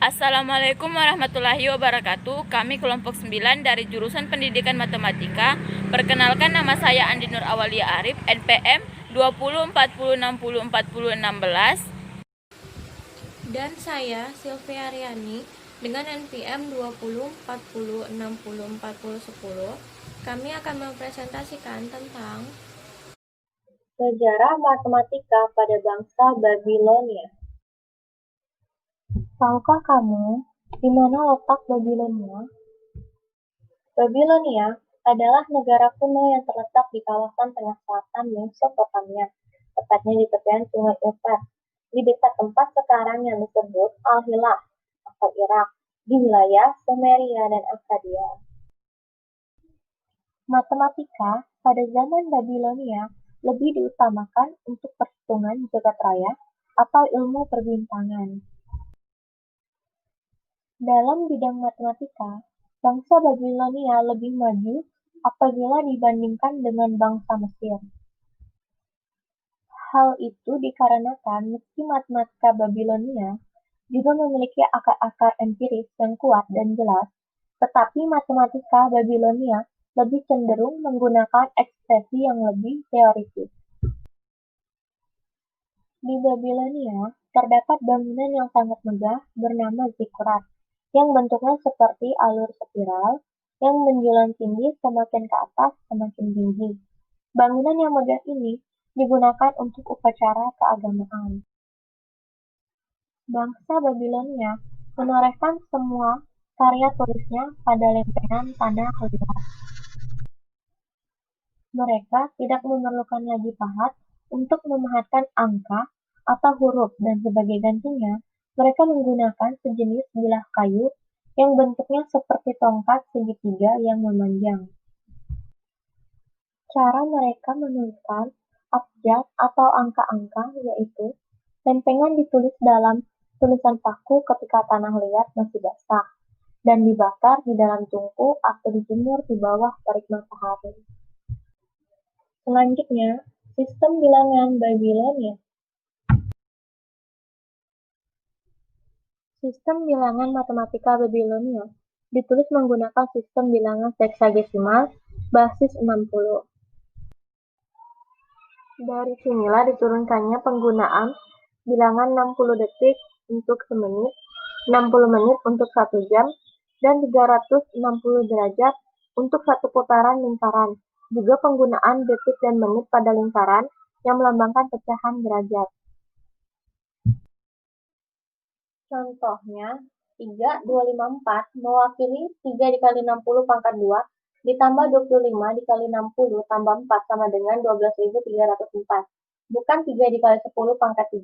Assalamualaikum warahmatullahi wabarakatuh. Kami kelompok 9 dari jurusan Pendidikan Matematika. Perkenalkan, nama saya Andi Nur Awalia Arif, NPM 2040604016. Dan saya Sylvia Aryani dengan NPM 2040604010. Kami akan mempresentasikan tentang sejarah matematika pada bangsa Babilonia. Tahukah kamu di mana letak Babilonia? Babilonia adalah negara kuno yang terletak di kawasan tengah selatan Mesopotamia, tepatnya di tepian Sungai Efrat, di dekat tempat sekarang yang disebut Al-Hilah atau Irak, di wilayah Sumeria dan Akkadia. Matematika pada zaman Babilonia lebih diutamakan untuk perhitungan jagat raya atau ilmu perbintangan. Dalam bidang matematika, bangsa Babilonia lebih maju apabila dibandingkan dengan bangsa Mesir. Hal itu dikarenakan meski matematika Babilonia juga memiliki akar-akar empiris yang kuat dan jelas, tetapi matematika Babilonia lebih cenderung menggunakan ekspresi yang lebih teoritis. Di Babilonia, terdapat bangunan yang sangat megah bernama zikkurat, yang bentuknya seperti alur spiral, yang menjulang tinggi semakin ke atas semakin tinggi. Bangunan yang megah ini digunakan untuk upacara keagamaan. Bangsa Babilonia menorehkan semua karya tulisnya pada lempengan tanah liat. Mereka tidak memerlukan lagi pahat untuk memahatkan angka atau huruf, dan sebagai gantinya, mereka menggunakan sejenis bilah kayu yang bentuknya seperti tongkat segitiga yang memanjang. Cara mereka menuliskan abjad atau angka-angka yaitu lempengan ditulis dalam tulisan paku ketika tanah liat masih basah, dan dibakar di dalam tungku atau dijemur di bawah terik matahari. Selanjutnya, sistem bilangan Babilonia. Sistem bilangan matematika Babilonia ditulis menggunakan sistem bilangan heksagesimal basis 60. Dari sinilah diturunkannya penggunaan bilangan 60 detik untuk semenit, 60 menit untuk 1 jam, dan 360 derajat untuk satu putaran lingkaran. Juga penggunaan detik dan menit pada lingkaran yang melambangkan pecahan derajat. Contohnya, 3254 mewakili 3 dikali 60 pangkat 2 ditambah 25 dikali 60 tambah 4 sama dengan 12.304. Bukan 3 dikali 10 pangkat 3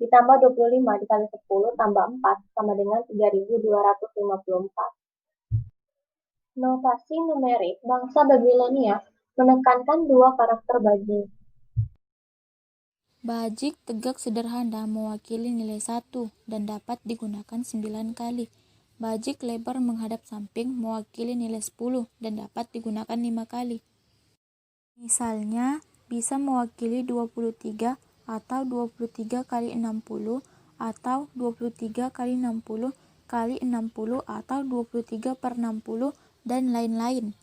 ditambah 25 dikali 10 tambah 4 sama dengan 3.254. Notasi numerik bangsa Babilonia menekankan dua karakter bajik. Bajik tegak sederhana mewakili nilai 1 dan dapat digunakan 9 kali. Bajik lebar menghadap samping mewakili nilai 10 dan dapat digunakan 5 kali. Misalnya, bisa mewakili 23 atau 23 kali 60 atau 23 kali 60 kali 60 atau 23 per 60 dan lain-lain.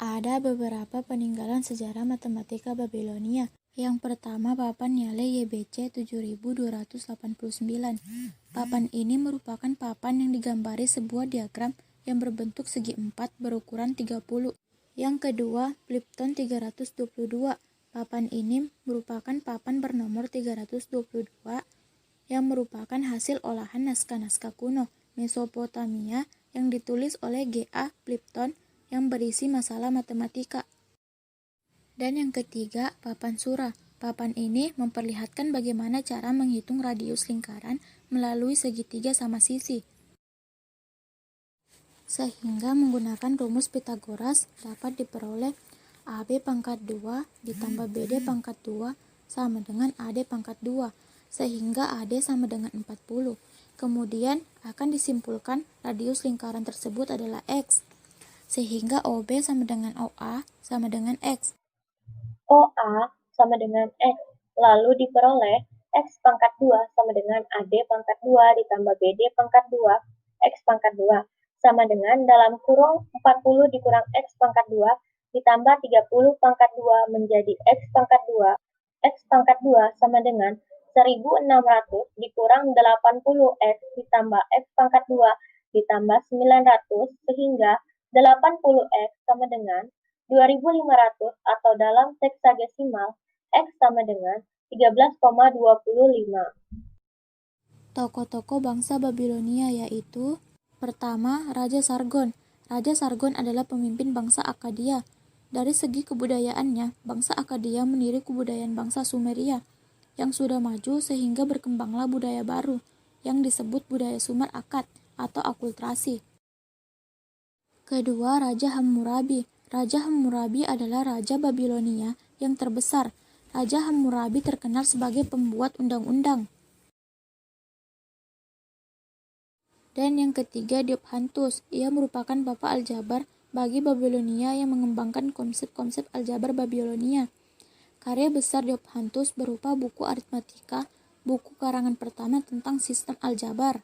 Ada beberapa peninggalan sejarah matematika Babilonia. Yang pertama, papan Nyale YBC 7289. Papan ini merupakan papan yang digambari sebuah diagram yang berbentuk segi 4 berukuran 30. Yang kedua, Plympton 322. Papan ini merupakan papan bernomor 322 yang merupakan hasil olahan naskah-naskah kuno Mesopotamia yang ditulis oleh G.A. Plympton yang berisi masalah matematika. Dan yang ketiga, papan Sura. Papan ini memperlihatkan bagaimana cara menghitung radius lingkaran melalui segitiga sama sisi. Sehingga menggunakan rumus Pythagoras dapat diperoleh AB pangkat 2 ditambah BD pangkat 2 sama dengan AD pangkat 2, sehingga AD sama dengan 40. Kemudian akan disimpulkan radius lingkaran tersebut adalah X, sehingga OB sama dengan OA sama dengan X. OA sama dengan X, lalu diperoleh X pangkat 2 sama dengan AD pangkat 2 ditambah BD pangkat 2 X pangkat 2 sama dengan dalam kurung 40 dikurang X pangkat 2 ditambah 30 pangkat 2 menjadi X pangkat 2. X pangkat 2 sama dengan 1600 dikurang 80X ditambah X pangkat 2 ditambah 900 sehingga 80X sama dengan 2500 atau dalam heksadesimal X sama dengan 13,25. Tokoh-tokoh bangsa Babilonia yaitu: pertama, Raja Sargon. Raja Sargon adalah pemimpin bangsa Akkadia. Dari segi kebudayaannya, bangsa Akkadia meniru kebudayaan bangsa Sumeria yang sudah maju sehingga berkembanglah budaya baru yang disebut budaya Sumer Akkad atau akulturasi. Kedua, Raja Hammurabi. Raja Hammurabi adalah Raja Babilonia yang terbesar. Raja Hammurabi terkenal sebagai pembuat undang-undang. Dan yang ketiga, Diophantus. Ia merupakan bapak aljabar bagi Babilonia yang mengembangkan konsep-konsep aljabar Babilonia. Karya besar Diophantus berupa buku Aritmatika, buku karangan pertama tentang sistem aljabar.